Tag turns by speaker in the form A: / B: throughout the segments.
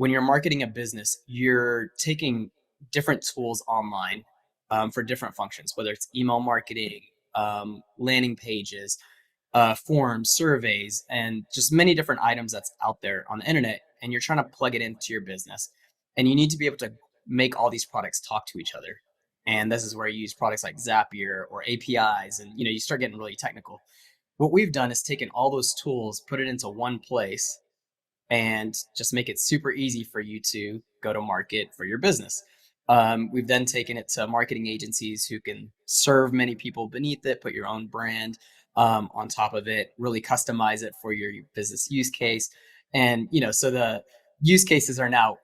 A: when you're marketing a business, you're taking different tools online for different functions, whether it's email marketing, landing pages, forms, surveys, and just many different items that's out there on the internet. And you're trying to plug it into your business. And you need to be able to make all these products talk to each other. And this is where you use products like Zapier or APIs, and you start getting really technical. What we've done is taken all those tools, put it into one place, and just make it super easy for you to go to market for your business. We've then taken it to marketing agencies who can serve many people beneath it, put your own brand on top of it, really customize it for your business use case. And, so the use cases are now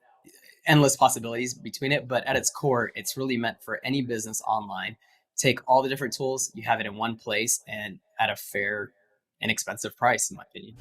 A: endless possibilities between it, but at its core, it's really meant for any business online. Take all the different tools, you have it in one place and at a fair, inexpensive price, in my opinion.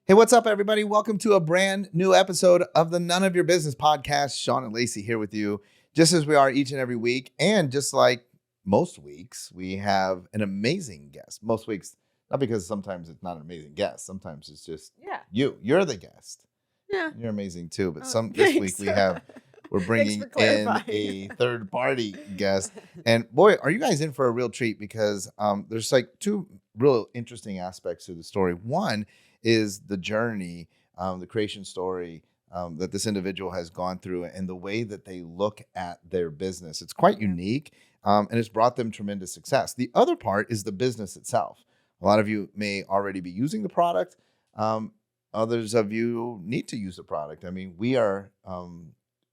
B: Hey, what's up, everybody? Welcome to a brand new episode of the None of Your Business podcast. Sean and Lacey here with you, just as we are each and every week. And just like most weeks, we have an amazing guest. Most weeks, not because sometimes it's not an amazing guest. Sometimes it's just you're the guest.
C: Yeah.
B: You're amazing too. But this week we're bringing in a third party guest. And boy, are you guys in for a real treat, because there's like two real interesting aspects to the story. One is the journey, the creation story that this individual has gone through, and the way that they look at their business. It's quite unique, and it's brought them tremendous success. The other part is the business itself. A lot of you may already be using the product. Others of you need to use the product. I mean, we are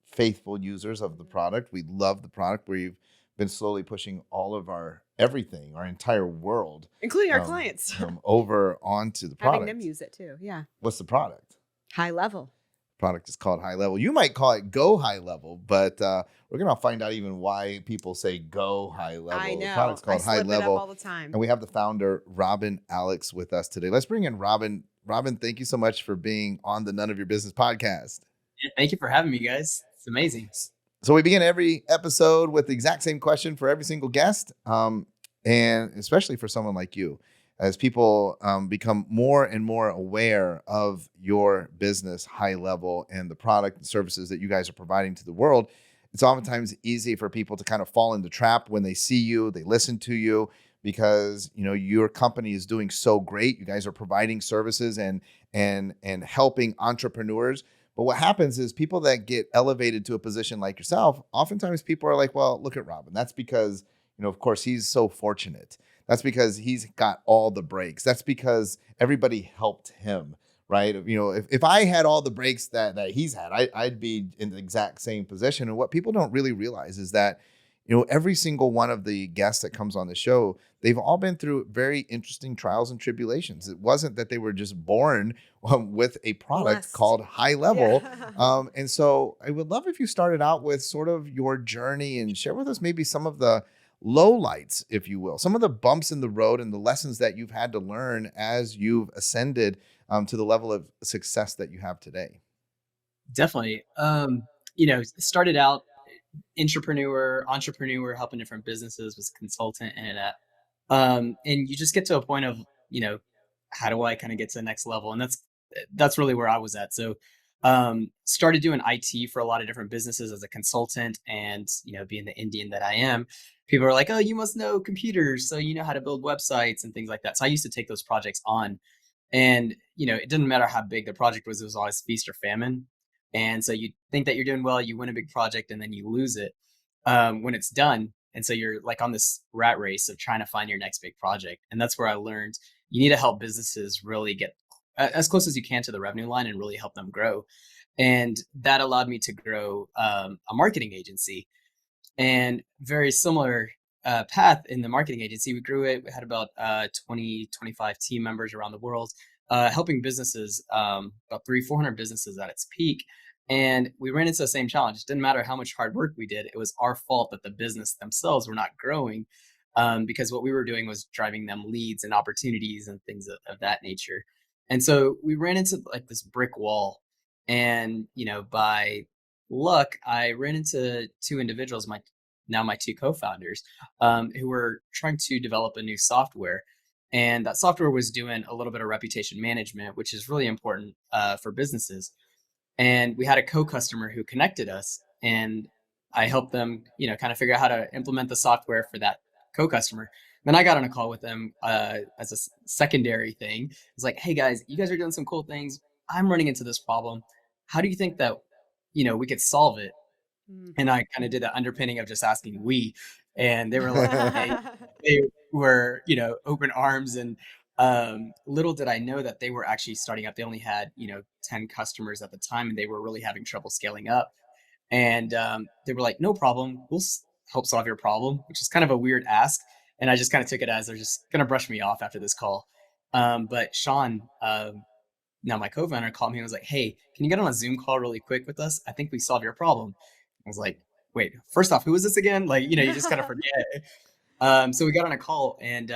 B: faithful users of the product. We love the product. We've been slowly pushing all of our everything, our entire world,
C: including our clients,
B: over onto the product.
C: Having them use it too. Yeah.
B: What's the product?
C: High Level.
B: Product is called High Level. You might call it Go High Level, but we're going to find out even why people say Go High Level.
C: I know.
B: The product's called High Level.
C: It up all the time.
B: And we have the founder, Robin Alex, with us today. Let's bring in Robin. Robin, thank you so much for being on the None of Your Business podcast.
A: Yeah, thank you for having me, guys. It's amazing.
B: So we begin every episode with the exact same question for every single guest, and especially for someone like you. As people become more and more aware of your business, High Level, and the product and services that you guys are providing to the world, it's oftentimes easy for people to kind of fall in the trap when they see you, they listen to you, because your company is doing so great. You guys are providing services and helping entrepreneurs. But what happens is people that get elevated to a position like yourself, oftentimes people are like, well, look at Robin. That's because, of course, he's so fortunate. That's because he's got all the breaks. That's because everybody helped him, right? If I had all the breaks that he's had, I'd be in the exact same position. And what people don't really realize is that, every single one of the guests that comes on the show, they've all been through very interesting trials and tribulations. It wasn't that they were just born with a product called High Level. Yeah. And so I would love if you started out with sort of your journey and share with us maybe some of the lowlights, if you will, some of the bumps in the road and the lessons that you've had to learn as you've ascended to the level of success that you have today.
A: Definitely. Started out entrepreneur, helping different businesses, was a consultant in that. And you just get to a point of, how do I kind of get to the next level? And that's really where I was at. So started doing IT for a lot of different businesses as a consultant, and, being the Indian that I am, people are like, oh, you must know computers, so you know how to build websites and things like that. So I used to take those projects on, and, it didn't matter how big the project was, it was always feast or famine. And so you think that you're doing well, you win a big project, and then you lose it when it's done. And so you're like on this rat race of trying to find your next big project. And that's where I learned you need to help businesses really get as close as you can to the revenue line and really help them grow. And that allowed me to grow a marketing agency. And very similar path in the marketing agency. We grew it. We had about 25 team members around the world, helping businesses, about 400 businesses at its peak. And we ran into the same challenge. It didn't matter how much hard work we did. It was our fault that the business themselves were not growing, because what we were doing was driving them leads and opportunities and things of that nature. And so we ran into like this brick wall. And, by luck, I ran into two individuals, my two co-founders, who were trying to develop a new software. And that software was doing a little bit of reputation management, which is really important for businesses. And we had a co-customer who connected us, and I helped them, kind of figure out how to implement the software for that co-customer. Then I got on a call with them as a secondary thing. It's like, hey guys, you guys are doing some cool things. I'm running into this problem. How do you think that we could solve it?
C: Mm.
A: And I kind of did the underpinning of just asking we, and they were like, they were, open arms. And little did I know that they were actually starting up. They only had, 10 customers at the time, and they were really having trouble scaling up. And they were like, no problem. We'll help solve your problem, which is kind of a weird ask. And I just kind of took it as they're just going to brush me off after this call. But Sean, now my co-founder, called me and was like, hey, can you get on a Zoom call really quick with us? I think we solved your problem. I was like, wait, first off, who is this again? Like, you just kind of forget. So we got on a call, and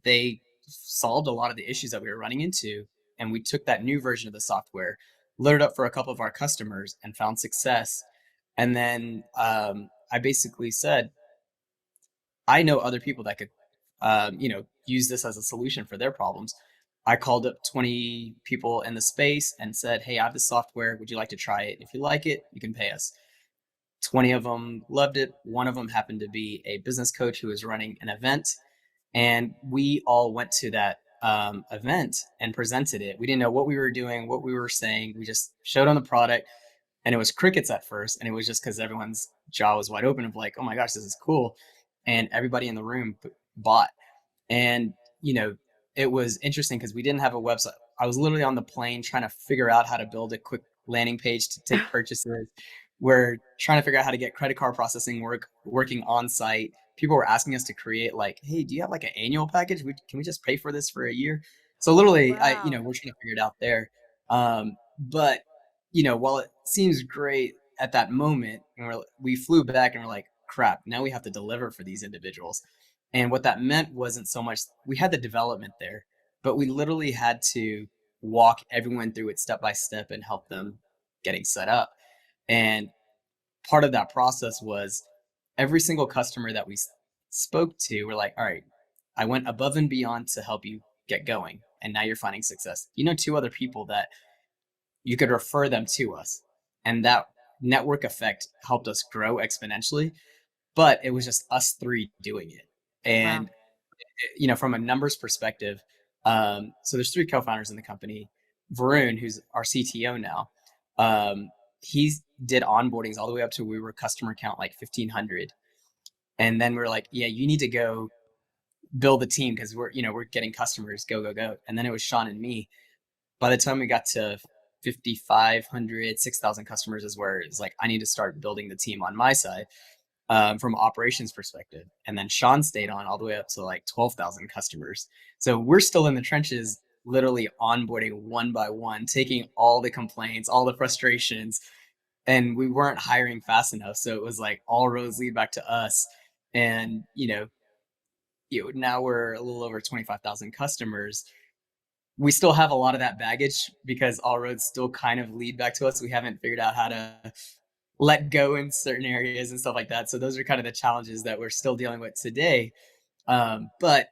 A: they solved a lot of the issues that we were running into. And we took that new version of the software, loaded up for a couple of our customers, and found success. And then I basically said, I know other people that could, use this as a solution for their problems. I called up 20 people in the space and said, hey, I have this software. Would you like to try it? If you like it, you can pay us. 20 of them loved it. One of them happened to be a business coach who was running an event. And we all went to that event and presented it. We didn't know what we were doing, what we were saying. We just showed on the product, and it was crickets at first. And it was just because everyone's jaw was wide open of like, oh my gosh, this is cool. And everybody in the room bought. And, it was interesting because we didn't have a website. I was literally on the plane trying to figure out how to build a quick landing page to take purchases. We're trying to figure out how to get credit card processing working on site. People were asking us to create like, hey, do you have like an annual package? Can we just pay for this for a year? So literally,
C: Wow.
A: we're trying to figure it out there. But while it seems great at that moment, and we flew back and we're like, crap, now we have to deliver for these individuals. And what that meant wasn't so much we had the development there, but we literally had to walk everyone through it step by step and help them getting set up. And part of that process was every single customer that we spoke to, we're like, all right, I went above and beyond to help you get going. And now you're finding success. Two other people that you could refer them to us. And that network effect helped us grow exponentially. But it was just us three doing it.
C: Wow.
A: And, from a numbers perspective, so there's three co-founders in the company. Varun, who's our CTO now, he did onboardings all the way up to we were customer count like 1,500. And then we were like, yeah, you need to go build the team because we're getting customers, go, go, go. And then it was Sean and me. By the time we got to 5,500, 6,000 customers is where it's like, I need to start building the team on my side. From an operations perspective. And then Sean stayed on all the way up to like 12,000 customers. So we're still in the trenches, literally onboarding one by one, taking all the complaints, all the frustrations, and we weren't hiring fast enough. So it was like all roads lead back to us. And, now we're a little over 25,000 customers. We still have a lot of that baggage because all roads still kind of lead back to us. We haven't figured out how to let go in certain areas and stuff like that. So those are kind of the challenges that we're still dealing with today. But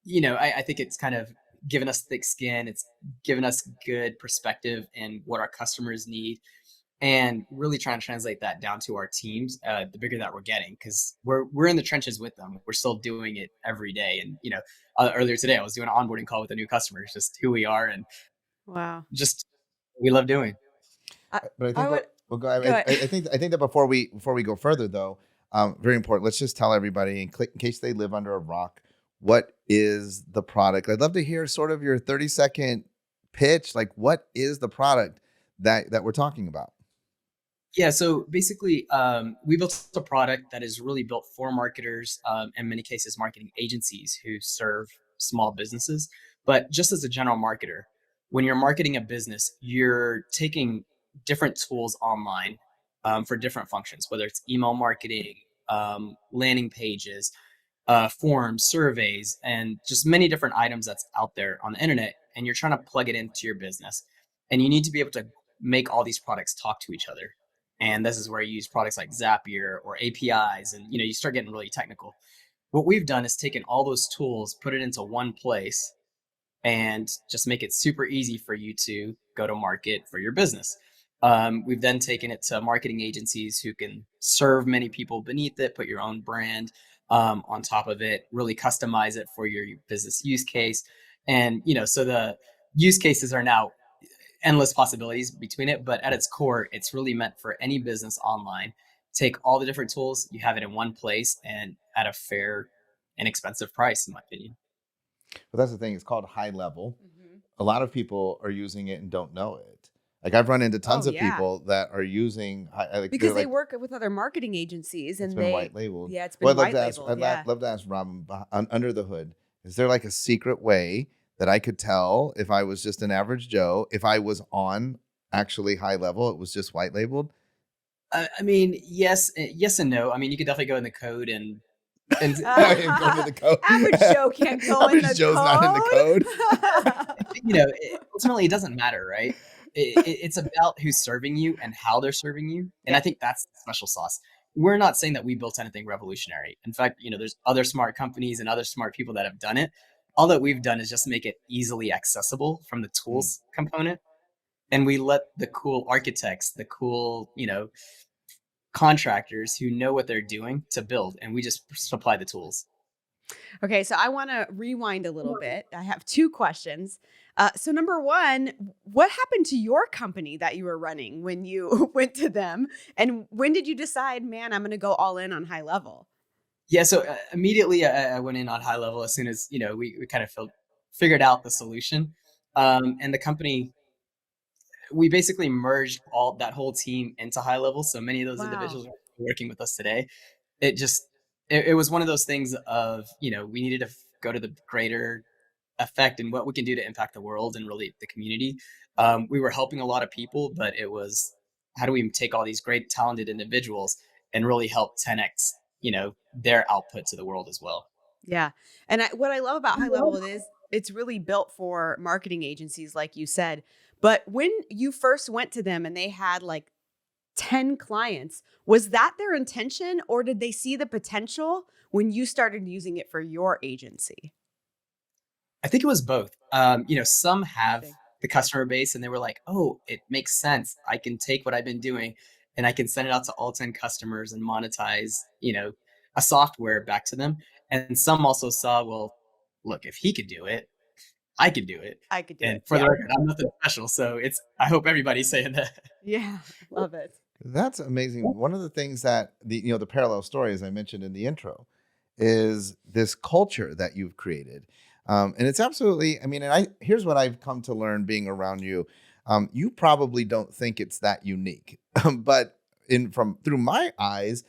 A: I think it's kind of given us thick skin. It's given us good perspective in what our customers need, and really trying to translate that down to our teams. The bigger that we're getting, because we're in the trenches with them. We're still doing it every day. And earlier today I was doing an onboarding call with a new customer. It's just who we are, and
C: Wow.
A: just we love doing.
C: I,
B: But I
C: I
B: think
C: would
B: that well,
C: go ahead.
B: I think that before we go further though, very important. Let's just tell everybody in case they live under a rock, what is the product? I'd love to hear sort of your 30-second pitch. Like, what is the product that we're talking about?
A: Yeah, so basically, we built a product that is really built for marketers, in many cases, marketing agencies who serve small businesses. But just as a general marketer, when you're marketing a business, you're taking different tools online for different functions, whether it's email marketing, landing pages, forms, surveys, and just many different items that's out there on the internet. And you're trying to plug it into your business. And you need to be able to make all these products talk to each other. And this is where you use products like Zapier or APIs, and you start getting really technical. What we've done is taken all those tools, put it into one place, and just make it super easy for you to go to market for your business. We've then taken it to marketing agencies who can serve many people beneath it, put your own brand on top of it, really customize it for your business use case. And, so the use cases are now endless possibilities between it, but at its core, it's really meant for any business online. Take all the different tools, you have it in one place and at a fair, inexpensive price, in my opinion.
B: But that's the thing. It's called high level.
C: Hmm.
B: A lot of people are using it and don't know it. Like I've run into tons
C: Oh,
B: of
C: yeah.
B: people that are using, like
C: Because
B: they're
C: they
B: like,
C: work with other marketing agencies
B: it's
C: and
B: been white labeled.
C: yeah, it's
B: Well,
C: been white labeled. Yeah.
B: Love to ask Robin, under the hood, is there like a secret way that I could tell if I was just an average Joe, if I was on actually high level, it was just white labeled?
A: I mean, yes and no. I mean, you could definitely go in the code and
B: I am going to the code.
C: Average Joe can't go in
B: Average
C: the
B: Joe's
C: code.
B: not in the code.
A: ultimately it doesn't matter, right? It's about who's serving you and how they're serving you, and
C: Yeah.
A: I think that's the special sauce. We're not saying that we built anything revolutionary. In fact, there's other smart companies and other smart people that have done it. All that we've done is just make it easily accessible from the
B: Mm.
A: tools component, and we let the cool architects, the cool contractors who know what they're doing to build, and we just supply the tools.
C: Okay, so I want to rewind a little bit. I have two questions. So, number one, what happened to your company that you were running when you went to them? And when did you decide, man, I'm going to go all in on high level?
A: Yeah, so immediately I went in on high level as soon as we kind of figured out the solution, and the company, we basically merged all that whole team into high level. So many of those
C: Wow.
A: individuals are working with us today. It just it was one of those things of we needed to go to the greater effect and what we can do to impact the world and really the community. We were helping a lot of people, but it was how do we take all these great talented individuals and really help 10x their output to the world as well.
C: Yeah. And what I love about high level is it's really built for marketing agencies, like you said. But when you first went to them and they had like 10 clients, was that their intention or did they see the potential when you started using it for your agency?
A: I think it was both. Some have
C: Interesting.
A: the customer base and they were like, oh, it makes sense. I can take what I've been doing and I can send it out to all 10 customers and monetize, a software back to them. And some also saw, well, look, if he could do it, I could do it.
C: I could do
A: And
C: it.
A: for the
C: Yeah.
A: record, I'm nothing special. So I hope everybody's saying that.
C: Yeah. Love it.
B: That's amazing. One of the things that the parallel story, as I mentioned in the intro, is this culture that you've created. And it's absolutely, I mean, and here's what I've come to learn being around you. You probably don't think it's that unique, but through my eyes,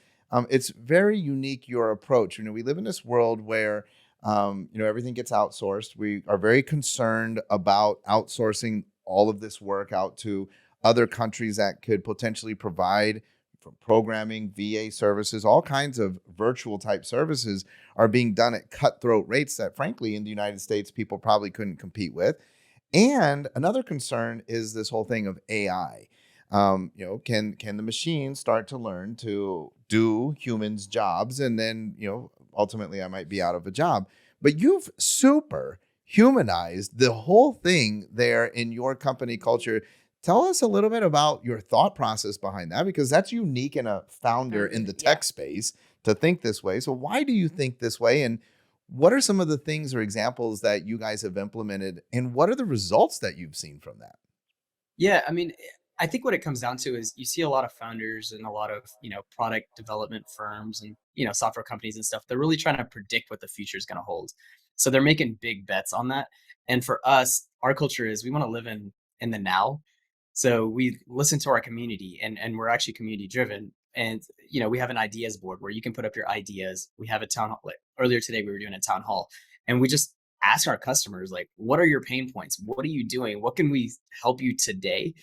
B: it's very unique, your approach. We live in this world where everything gets outsourced. We are very concerned about outsourcing all of this work out to other countries that could potentially provide for programming, VA services, all kinds of virtual type services are being done at cutthroat rates that, frankly, in the United States, people probably couldn't compete with. And another concern is this whole thing of AI. Can the machine start to learn to do humans' jobs, and then ultimately I might be out of a job? But you've super humanized the whole thing there in your company culture. Tell us a little bit about your thought process behind that, because that's unique in a founder in the
C: Yeah.
B: tech space to think this way. So why do you think this way? And what are some of the things or examples that you guys have implemented? And what are the results that you've seen from that?
A: Yeah, I mean, I think what it comes down to is you see a lot of founders and a lot of, product development firms and, software companies and stuff. They're really trying to predict what the future is going to hold. So they're making big bets on that. And for us, our culture is we want to live in the now. So we listen to our community and we're actually community driven. And, we have an ideas board where you can put up your ideas. We have a town hall. Like earlier today, we were doing a town hall and we just ask our customers, like, what are your pain points? What are you doing? What can we help you today?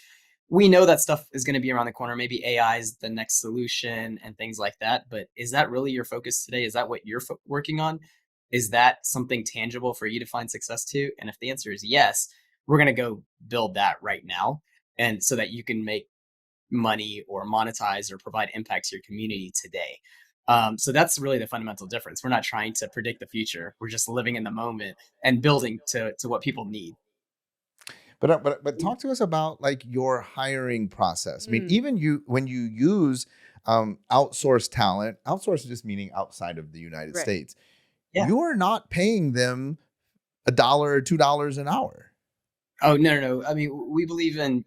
A: we know that stuff is going to be around the corner. Maybe AI is the next solution and things like that. But is that really your focus today? Is that what you're working on? Is that something tangible for you to find success to? And if the answer is yes, we're going to go build that right now. And so that you can make money or monetize or provide impact to your community today. So that's really the fundamental difference. We're not trying to predict the future. We're just living in the moment and building to what people need.
B: But talk to us about like your hiring process. I mean,
C: Mm,
B: even you when you use outsourced talent, outsourced just meaning outside of the United
C: right.
B: States,
A: Yeah.
B: you are not paying them $1 or $2 an hour.
A: Oh, no, no, no. I mean, we believe in,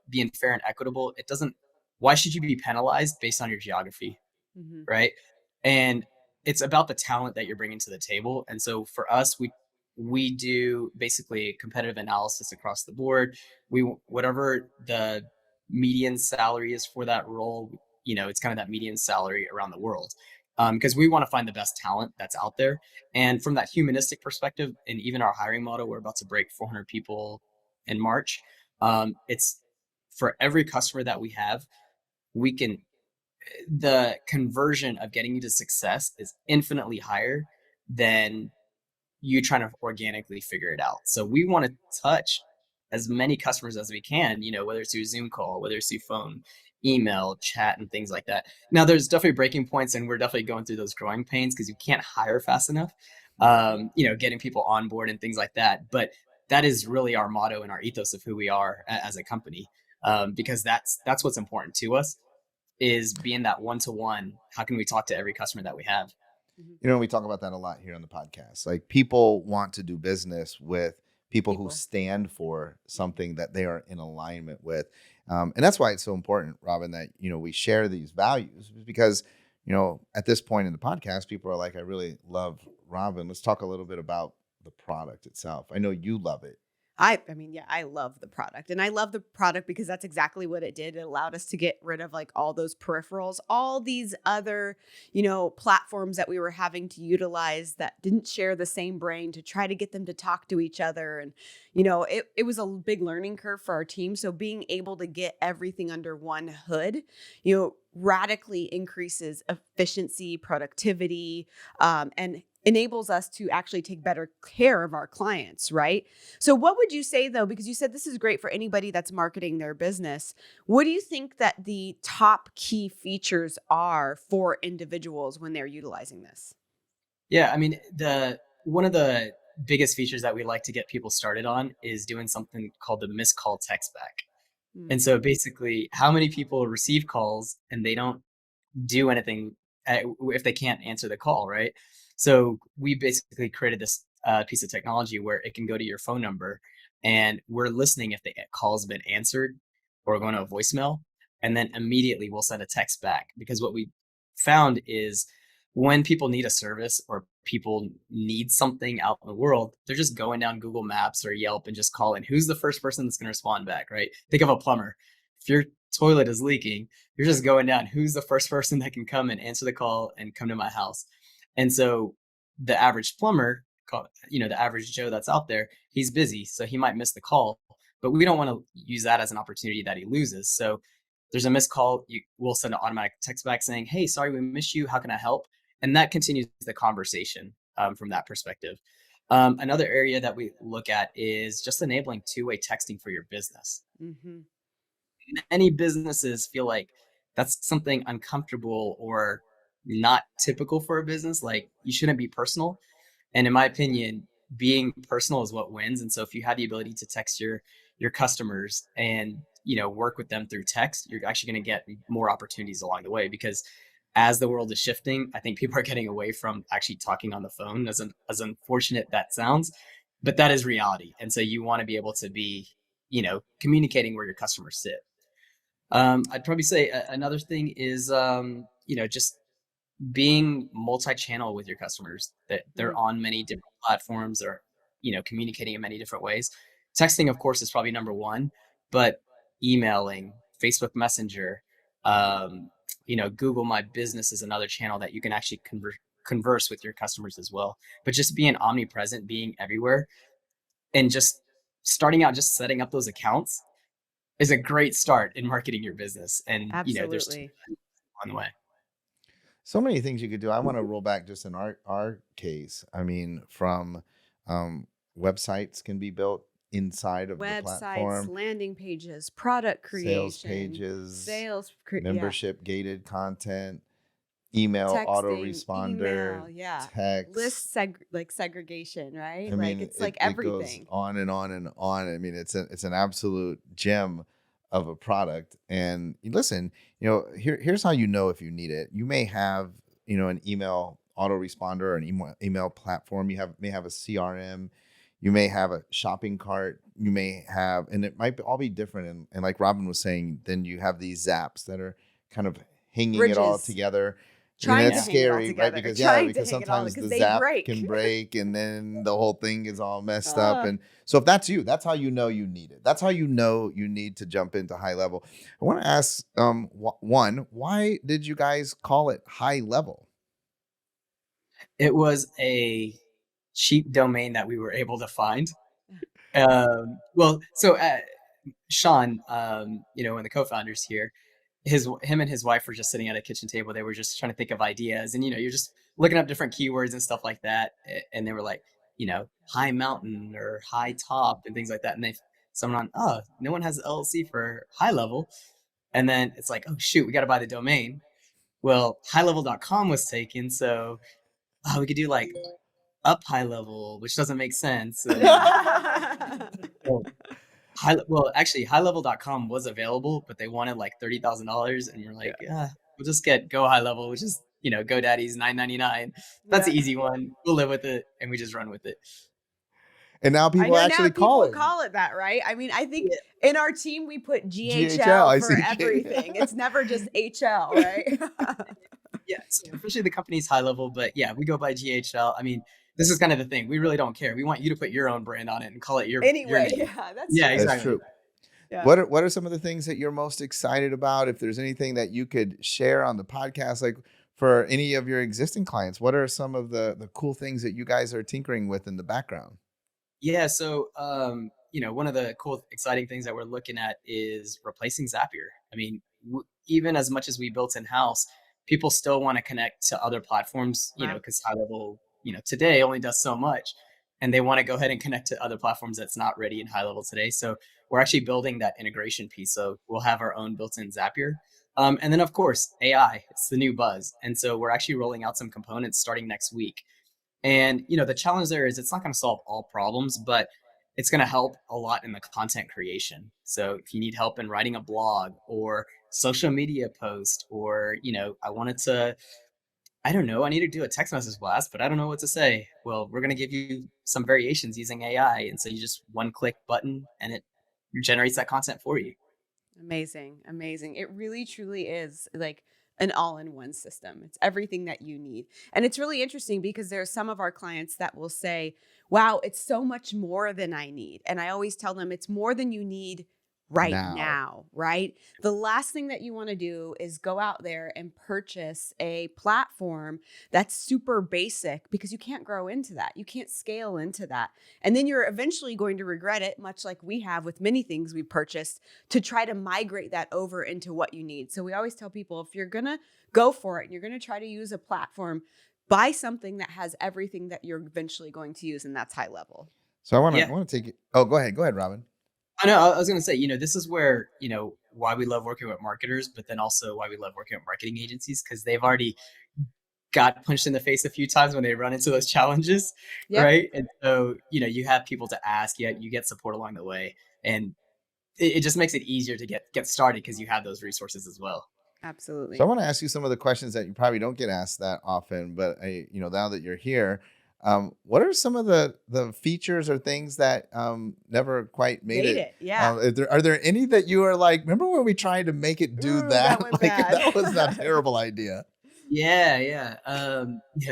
A: being fair and equitable. It doesn't, why should you be penalized based on your geography?
C: Hmm.
A: Right? And it's about the talent that you're bringing to the table. And so for us, we do basically competitive analysis across the board. We whatever the median salary is for that role, it's kind of that median salary around the world. Because we want to find the best talent that's out there. And from that humanistic perspective, and even our hiring model, we're about to break 400 people in March. It's for every customer that we have, we can the conversion of getting you to success is infinitely higher than you trying to organically figure it out. So we want to touch as many customers as we can, whether it's through Zoom call, whether it's through phone, email, chat, and things like that. Now, there's definitely breaking points, and we're definitely going through those growing pains because you can't hire fast enough, getting people on board and things like that. But that is really our motto and our ethos of who we are as a company, because that's what's important to us is being that one-to-one. How can we talk to every customer that we have?
C: Hmm.
B: You know, we talk about that a lot here on the podcast. Like people want to do business with people who
C: People.
B: stand for something that they are in alignment with. And that's why it's so important, Robin, that, we share these values because, at this point in the podcast, people are like, I really love Robin. Let's talk a little bit about the product itself. I know you love it.
C: I mean, yeah, I love the product. And I love the product because that's exactly what it did. It allowed us to get rid of like all those peripherals, all these other, platforms that we were having to utilize that didn't share the same brain to try to get them to talk to each other. And, it was a big learning curve for our team. So being able to get everything under one hood, radically increases efficiency, productivity, and enables us to actually take better care of our clients, right? So, what would you say though? Because you said this is great for anybody that's marketing their business. What do you think that the top key features are for individuals when they're utilizing this?
A: Yeah, I mean, the one of the biggest features that we like to get people started on is doing something called the missed call text back.
C: Mm,
A: And so basically, how many people receive calls and they don't do anything if they can't answer the call, right? So we basically created this piece of technology where it can go to your phone number and we're listening if the call's been answered or going to a voicemail. And then immediately we'll send a text back because what we found is when people need a service or people need something out in the world, they're just going down Google Maps or Yelp and just calling. Who's the first person that's going to respond back, right? Think of a plumber. If your toilet is leaking, you're just going down. Who's the first person that can come and answer the call and come to my house? And so the average plumber, the average Joe that's out there, he's busy. So he might miss the call, but we don't want to use that as an opportunity that he loses. So there's a missed call. We'll send an automatic text back saying, hey, sorry, we missed you. How can I help? And that continues the conversation from that perspective. Another area that we look at is just enabling two-way texting for your business.
C: mm-hmm.
A: Many businesses feel like that's something uncomfortable or not typical for a business. Like you shouldn't be personal. And in my opinion, being personal is what wins. And so if you have the ability to text your customers and work with them through text, you're actually going to get more opportunities along the way because as the world is shifting, I think people are getting away from actually talking on the phone as unfortunate that sounds, but that is reality. And so you want to be able to be, communicating where your customers sit. I'd probably say another thing is, just being multi-channel with your customers. That they're
C: Mm,
A: on many different platforms or, communicating in many different ways. Texting, of course, is probably number one, but emailing, Facebook Messenger, Google My Business is another channel that you can actually converse with your customers as well. But just being omnipresent, being everywhere, and just starting out, just setting up those accounts is a great start in marketing your business. And, there's
C: Absolutely.
A: on the way.
B: So many things you could do. I want to roll back just in our case. I mean, from um, websites can be built inside of the
C: Websites,
B: platform,
C: landing pages, product
B: sales
C: creation,
B: pages,
C: yeah,
B: membership gated content, email
C: texting,
B: autoresponder,
C: email, yeah,
B: text.
C: like segregation, right?
B: I
C: Like
B: mean,
C: it's like
B: it goes
C: everything.
B: on and on and on. I mean, it's an absolute gem of a product. And listen, here's how you know if you need it. You may have, an email autoresponder or an email platform. You may have a CRM. You may have a shopping cart. You may have, and it might all be different. And like Robin was saying, then you have these zaps that are kind of hanging it all
C: Bridges,
B: together. And
C: trying to
B: it's
C: hang it all
B: scary, right?
C: together,
B: Because
C: trying to hang it all
B: sometimes
C: because
B: the
C: they
B: zap
C: break.
B: can break and then the whole thing is all messed up.
C: Ah.
B: And so if that's you, that's how you know you need it. That's how you know you need to jump into high level. I want to ask one, why did you guys call it high level?
A: It was a cheap domain that we were able to find. Well, so Sean, one of the co-founders here, him and his wife were just sitting at a kitchen table. They were just trying to think of ideas, and you're just looking up different keywords and stuff like that. And they were like, high mountain or high top and things like that. And someone no one has LLC for high level. And then it's like, oh shoot, we got to buy the domain. Well, highlevel.com was taken, so we could do like up high level, which doesn't make sense. And well, actually, highlevel.com was available, but they wanted like $30,000, and we're like, we'll just get Go High Level, which is GoDaddy's $9.99. That's
C: Yeah.
A: the easy one. We'll live with it, and we just run with it.
B: And now
C: I
B: people
C: know
B: actually
C: now people
B: call
C: it that, right? I mean, I think
A: Yeah.
C: in our team we put
B: GHL,
C: GHL
B: I
C: for
B: see.
C: everything. It's never just HL, right?
A: Yeah, so officially the company's High Level, but yeah, we go by GHL. I mean, this is kind of the thing. We really don't care. We want you to put your own brand on it and call it your
C: Anyway,
A: name.
C: yeah, that's
A: Yeah,
C: true.
B: That's
A: exactly.
B: true.
C: Yeah.
B: What are some of the things that you're most excited about? If there's anything that you could share on the podcast, like for any of your existing clients, what are some of the cool things that you guys are tinkering with in the background?
A: Yeah, so one of the cool, exciting things that we're looking at is replacing Zapier. I mean, even as much as we built in house, people still want to connect to other platforms.
C: Wow.
A: Because High Level, today only does so much, and they want to go ahead and connect to other platforms that's not ready in High Level today. So we're actually building that integration piece. So we'll have our own built-in Zapier. And then, of course, AI, it's the new buzz. And so we're actually rolling out some components starting next week. And the challenge there is it's not going to solve all problems, but it's going to help a lot in the content creation. So if you need help in writing a blog or social media post, or I don't know, I need to do a text message blast, but I don't know what to say. Well, we're going to give you some variations using AI, and so you just one click button and it generates that content for you.
C: Amazing. Amazing. It really truly is like an all-in-one system. It's everything that you need. And it's really interesting because there are some of our clients that will say, wow, it's so much more than I need. And I always tell them it's more than you need right now, right? The last thing that you want to do is go out there and purchase a platform that's super basic because you can't grow into that. You can't scale into that. And then you're eventually going to regret it, much like we have with many things we purchased, to try to migrate that over into what you need. So we always tell people, if you're going to go for it and you're going to try to use a platform, buy something that has everything that you're eventually going to use, and that's High Level.
B: So I
A: Yeah.
B: want to take it. Oh, go ahead, Robin.
A: I know. I was going to say, this is where, why we love working with marketers, but then also why we love working with marketing agencies, because they've already got punched in the face a few times when they run into those challenges. Yep. Right. And so, you have people to ask, you get support along the way. And it just makes it easier to get started because you have those resources as well.
C: Absolutely.
B: So I want to ask you some of the questions that you probably don't get asked that often, but now that you're here, what are some of the features or things that never quite made it?
C: Yeah.
B: Are there any that you are like, remember when we tried to make it do that?
C: That went bad.
B: That was not a terrible idea.
A: Yeah.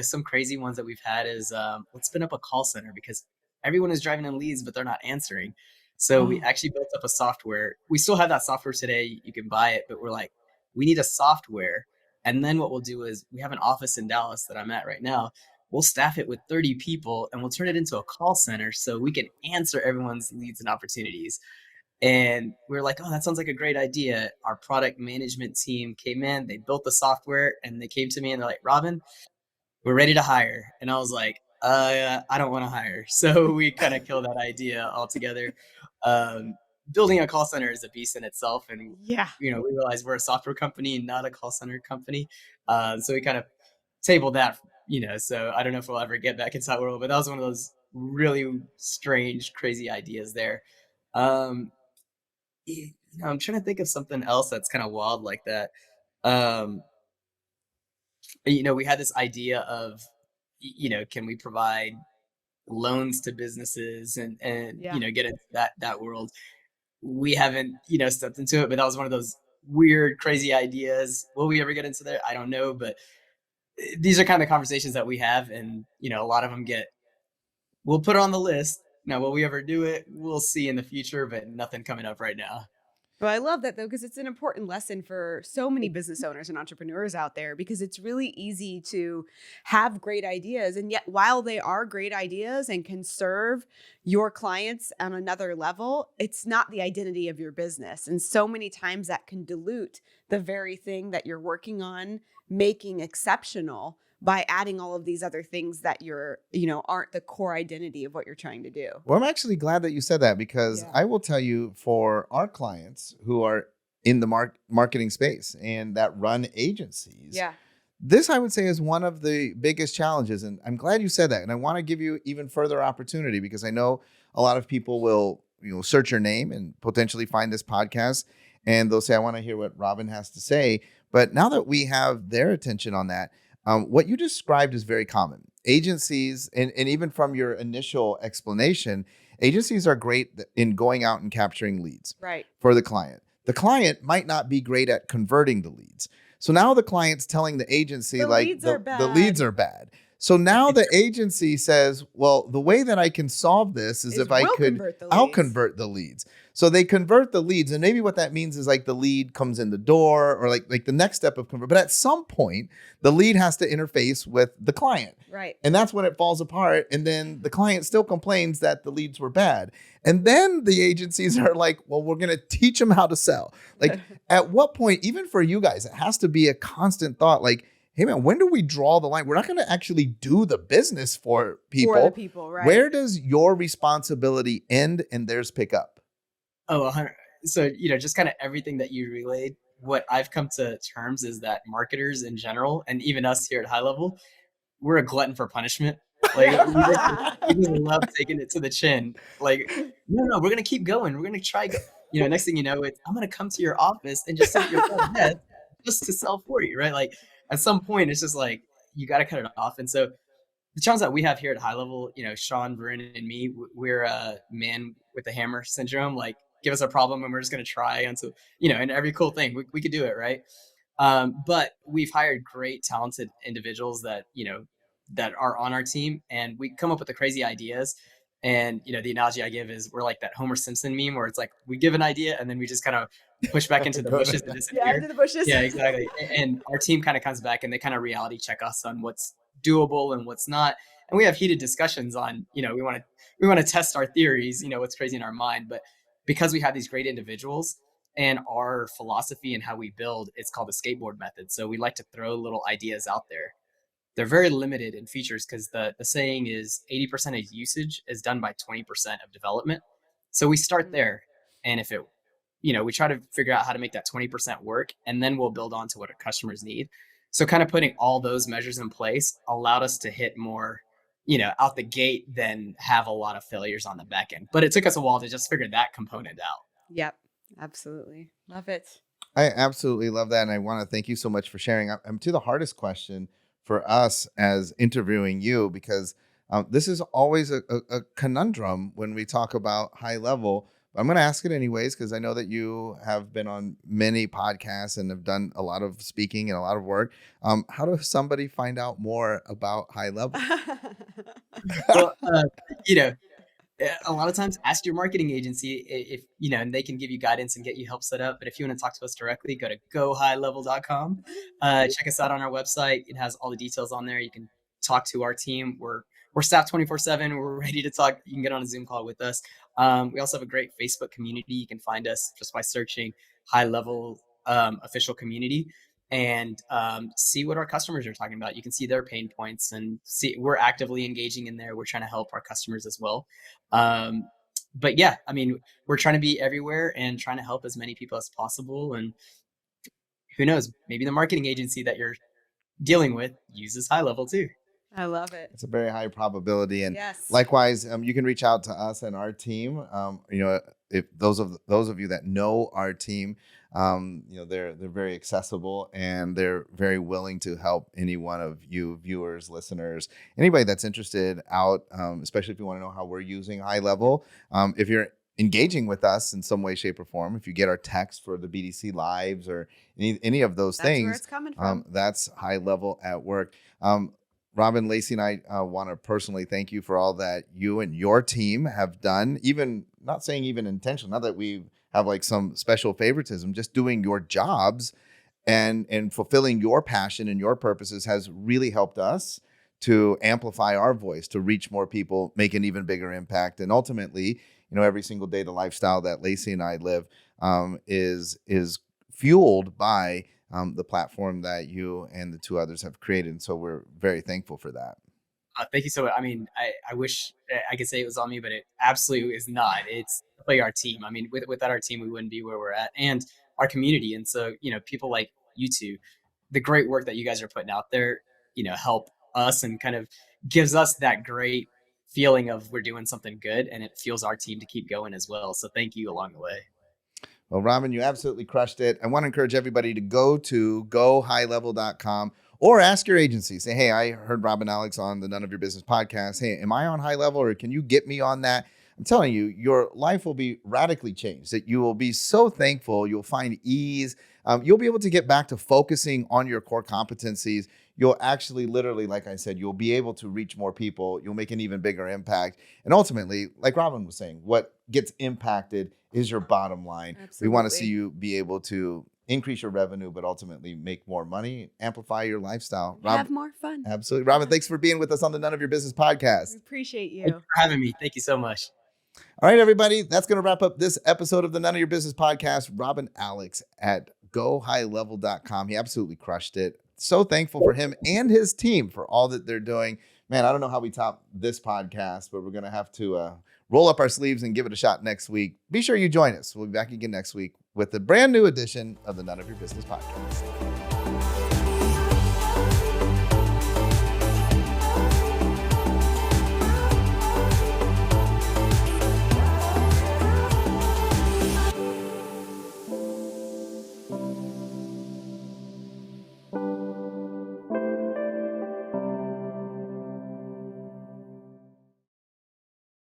A: Some crazy ones that we've had is let's spin up a call center because everyone is driving in leads, but they're not answering. So we actually built up a software. We still have that software today. You can buy it, but we're like, we need a software. And then what we'll do is we have an office in Dallas that I'm at right now. We'll staff it with 30 people and we'll turn it into a call center so we can answer everyone's leads and opportunities. And we were like, oh, that sounds like a great idea. Our product management team came in, they built the software, and they came to me and they're like, Robin, we're ready to hire. And I was like, I don't want to hire. So we kind of killed that idea altogether. Um, Building a call center is a beast in itself. And,
C: Yeah.
A: we realized we're a software company, not a call center company. So we kind of tabled that, so I don't know if we'll ever get back into that world, but that was one of those really strange, crazy ideas there. Um, I'm trying to think of something else that's kind of wild like that. Um, we had this idea of, can we provide loans to businesses and
C: Yeah.
A: get into that world. We haven't, stepped into it, but that was one of those weird, crazy ideas. Will we ever get into there? I don't know, but these are kind of conversations that we have, and a lot of them we'll put it on the list. Now, will we ever do it? We'll see in the future, but nothing coming up right now.
C: But I love that though, because it's an important lesson for so many business owners and entrepreneurs out there, because it's really easy to have great ideas. And yet, while they are great ideas and can serve your clients on another level, it's not the identity of your business. And so many times that can dilute the very thing that you're working on making exceptional by adding all of these other things that aren't the core identity of what you're trying to do.
B: Well, I'm actually glad that you said that, because
C: Yeah.
B: I will tell you, for our clients who are in the marketing space and that run agencies,
C: Yeah.
B: this, I would say, is one of the biggest challenges. And I'm glad you said that. And I want to give you even further opportunity, because I know a lot of people will, search your name and potentially find this podcast, and they'll say, I want to hear what Robin has to say. But now that we have their attention on that, what you described is very common. Agencies, and even from your initial explanation, agencies are great in going out and capturing leads
C: Right.
B: for the client. The client might not be great at converting the leads. So now the client's telling the agency,
C: The
B: like,
C: leads are
B: the leads
C: bad.
B: are bad. So now the agency says, well, the way that I can solve this is if I
C: We'll
B: could,
C: convert the
B: I'll
C: leads.
B: convert the leads. So they convert the leads, and maybe what that means is like the lead comes in the door, or like the next step of convert. But at some point, the lead has to interface with the client.
C: Right.
B: And that's when it falls apart. And then the client still complains that the leads were bad. And then the agencies are like, well, we're going to teach them how to sell. Like, at what point, even for you guys, it has to be a constant thought, like, hey man, when do we draw the line? We're not going to actually do the business for people.
C: For the people, right.
B: Where does your responsibility end and theirs pick up?
A: Oh, 100. So, just kind of everything that you relayed, what I've come to terms is that marketers in general, and even us here at High Level, we're a glutton for punishment. Like, we just love taking it to the chin. Like, no, we're gonna keep going. We're gonna try. Next thing you know, I'm gonna come to your office and just sit at your front desk just to sell for you, right? Like, at some point, it's just like you got to cut it off. And so, the challenge that we have here at High Level, Sean, Varun, and me, we're a man with the hammer syndrome. Like, give us a problem and we're just gonna try until and every cool thing we could do it, right? But we've hired great, talented individuals that that are on our team, and we come up with the crazy ideas. And the analogy I give is we're like that Homer Simpson meme where it's like we give an idea and then we just kind of push back into the bushes and
C: Yeah,
A: disappear.
C: into the bushes.
A: Yeah, exactly. And our team kind of comes back and they kind of reality check us on what's doable and what's not. And we have heated discussions on, we want to test our theories, what's crazy in our mind. But because we have these great individuals and our philosophy and how we build, it's called the skateboard method. So we like to throw little ideas out there. They're very limited in features because the saying is 80% of usage is done by 20% of development. So we start there. And if we try to figure out how to make that 20% work, and then we'll build on to what our customers need. So kind of putting all those measures in place allowed us to hit more, out the gate than have a lot of failures on the back end. But it took us a while to just figure that component out.
C: Yep. Absolutely. Love it.
B: I absolutely love that. And I want to thank you so much for sharing. I'm to the hardest question for us as interviewing you, because this is always a conundrum when we talk about High Level. I'm going to ask it anyways, because I know that you have been on many podcasts and have done a lot of speaking and a lot of work. How does somebody find out more about High Level?
A: Well, a lot of times ask your marketing agency if and they can give you guidance and get you help set up. But if you want to talk to us directly, go to gohighlevel.com. Check us out on our website. It has all the details on there. You can talk to our team. We're we're staffed 24/7. We're ready to talk. You can get on a Zoom call with us. We also have a great Facebook community. You can find us just by searching High Level Official Community, and see what our customers are talking about. You can see their pain points and see we're actively engaging in there. We're trying to help our customers as well. But yeah, I mean, we're trying to be everywhere and trying to help as many people as possible. And who knows, maybe the marketing agency that you're dealing with uses High Level too.
C: I love it.
B: It's a very high probability, and
C: Yes.
B: likewise, you can reach out to us and our team. If those of you that know our team, they're very accessible and they're very willing to help any one of you viewers, listeners, anybody that's interested out, especially if you want to know how we're using High Level. If you're engaging with us in some way, shape, or form, if you get our text for the BDC lives or any of those
C: That's where
B: things,
C: it's coming from.
B: that's High Level at work. Robin, Lacey, and I want to personally thank you for all that you and your team have done, even not saying even intentional, not that we have like some special favoritism, just doing your jobs and fulfilling your passion and your purposes has really helped us to amplify our voice, to reach more people, make an even bigger impact. And ultimately, every single day, the lifestyle that Lacey and I live is fueled by the platform that you and the two others have created. And so we're very thankful for that.
A: Thank you so much. I mean, I wish I could say it was on me, but it absolutely is not. It's like our team. I mean, without our team, we wouldn't be where we're at, and our community. And so, people like you two, the great work that you guys are putting out there, help us and kind of gives us that great feeling of we're doing something good, and it fuels our team to keep going as well. So thank you along the way.
B: Well, Robin, you absolutely crushed it. I want to encourage everybody to go to gohighlevel.com or ask your agency. Say, hey, I heard Robin Alex on the None of Your Business podcast. Hey, am I on High Level or can you get me on that? I'm telling you, your life will be radically changed, that you will be so thankful. You'll find ease. You'll be able to get back to focusing on your core competencies. You'll actually literally, like I said, you'll be able to reach more people. You'll make an even bigger impact. And ultimately, like Robin was saying, what gets impacted is your bottom line.
C: Absolutely.
B: We want to see you be able to increase your revenue, but ultimately make more money, amplify your lifestyle.
C: Have more fun.
B: Absolutely. Robin, thanks for being with us on the None of Your Business podcast.
C: We appreciate
A: Thank you
C: you.
A: for having me. Thank you so much.
B: All right, everybody, that's going to wrap up this episode of the None of Your Business podcast. Robin Alex at gohighlevel.com. He absolutely crushed it. So thankful for him and his team for all that they're doing. Man, I don't know how we top this podcast, but we're going to have to roll up our sleeves and give it a shot next week. Be sure you join us. We'll be back again next week with a brand new edition of the None of Your Business podcast.